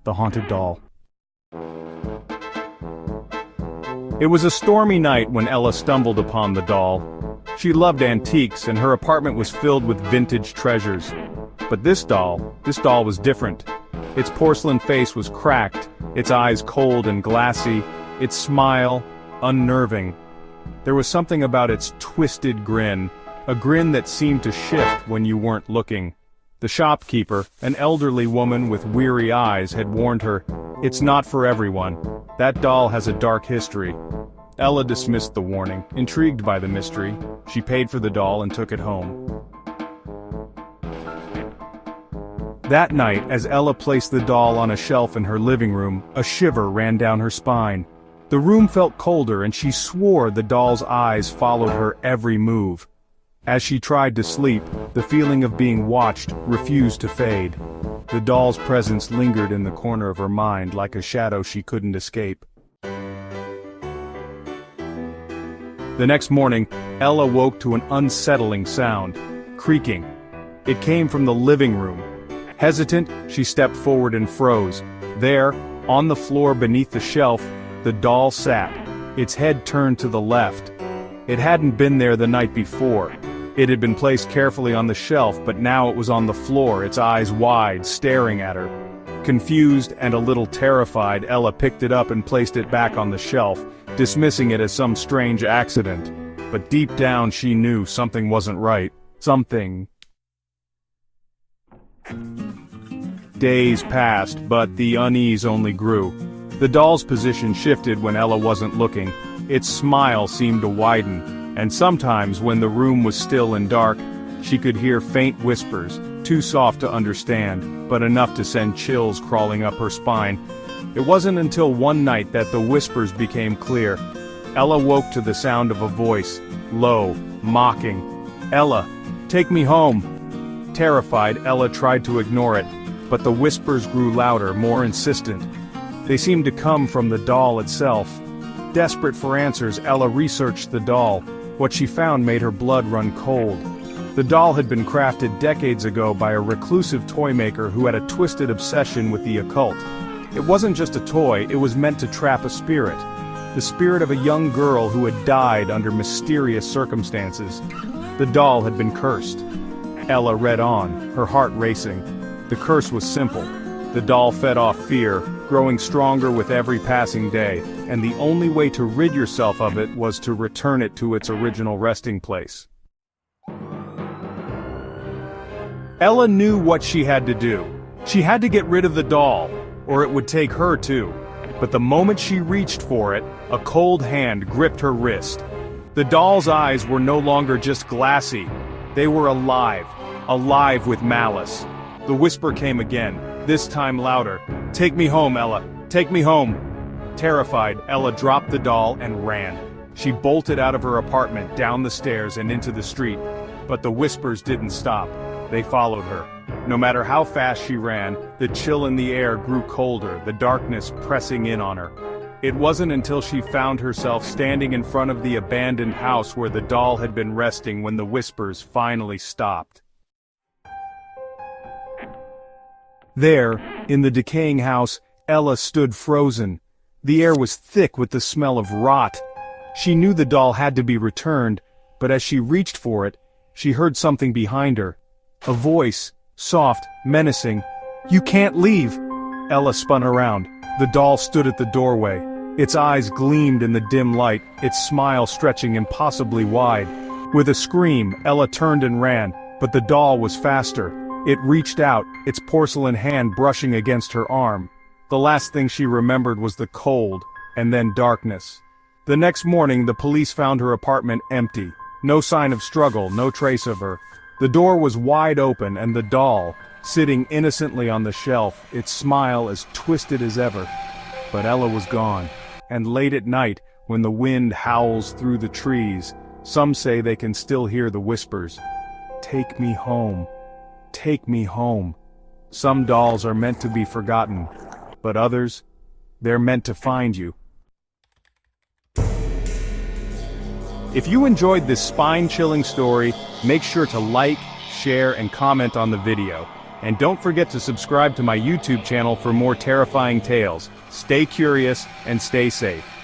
the haunted doll. It was a stormy night when Ella stumbled upon the doll. She loved antiques and her apartment was filled with vintage treasures. But this doll was different. Its porcelain face was cracked, its eyes cold and glassy, its smile unnerving. There was something about its twisted grin, a grin that seemed to shift when you weren't looking. The shopkeeper, an elderly woman with weary eyes, had warned her, "It's not for everyone. That doll has a dark history." Ella dismissed the warning, intrigued by the mystery. She paid for the doll and took it home. That night, as Ella placed the doll on a shelf in her living room, a shiver ran down her spine. The room felt colder and she swore the doll's eyes followed her every move. As she tried to sleep, the feeling of being watched refused to fade. The doll's presence lingered in the corner of her mind like a shadow she couldn't escape. The next morning, Ella woke to an unsettling sound, creaking. It came from the living room. Hesitant, she stepped forward and froze. There, on the floor beneath the shelf, the doll sat, its head turned to the left. It hadn't been there the night before. It had been placed carefully on the shelf, but now it was on the floor, its eyes wide, staring at her. Confused and a little terrified, Ella picked it up and placed it back on the shelf, dismissing it as some strange accident. But deep down she knew something wasn't right. Something. Days passed, but the unease only grew. The doll's position shifted when Ella wasn't looking. Its smile seemed to widen, and sometimes when the room was still and dark, she could hear faint whispers, too soft to understand, but enough to send chills crawling up her spine. It wasn't until one night that the whispers became clear. Ella woke to the sound of a voice, low, mocking. "Ella, take me home." Terrified, Ella tried to ignore it, but the whispers grew louder, more insistent. They seemed to come from the doll itself. Desperate for answers, Ella researched the doll. What she found made her blood run cold. The doll had been crafted decades ago by a reclusive toy maker who had a twisted obsession with the occult. It wasn't just a toy, it was meant to trap a spirit. The spirit of a young girl who had died under mysterious circumstances. The doll had been cursed. Ella read on, her heart racing. The curse was simple. The doll fed off fear, growing stronger with every passing day, and the only way to rid yourself of it was to return it to its original resting place. Ella knew what she had to do. She had to get rid of the doll, or it would take her too. But the moment she reached for it, a cold hand gripped her wrist. The doll's eyes were no longer just glassy. They were alive, alive with malice. The whisper came again, this time louder. "Take me home, Ella. Take me home." Terrified, Ella dropped the doll and ran. She bolted out of her apartment, down the stairs and into the street. But the whispers didn't stop. They followed her. No matter how fast she ran, the chill in the air grew colder, the darkness pressing in on her. It wasn't until she found herself standing in front of the abandoned house where the doll had been resting when the whispers finally stopped. There, in the decaying house, Ella stood frozen. The air was thick with the smell of rot. She knew the doll had to be returned, but as she reached for it, she heard something behind her. A voice, soft, menacing. "You can't leave!" Ella spun around. The doll stood at the doorway. Its eyes gleamed in the dim light, its smile stretching impossibly wide. With a scream, Ella turned and ran, but the doll was faster. It reached out, its porcelain hand brushing against her arm. The last thing she remembered was the cold, and then darkness. The next morning the police found her apartment empty. No sign of struggle, no trace of her. The door was wide open and the doll, sitting innocently on the shelf, its smile as twisted as ever. But Ella was gone. And late at night, when the wind howls through the trees, some say they can still hear the whispers. "Take me home. Take me home." Some dolls are meant to be forgotten, but others, they're meant to find you. If you enjoyed this spine-chilling story, make sure to like, share, and comment on the video. And don't forget to subscribe to my YouTube channel for more terrifying tales. Stay curious and stay safe.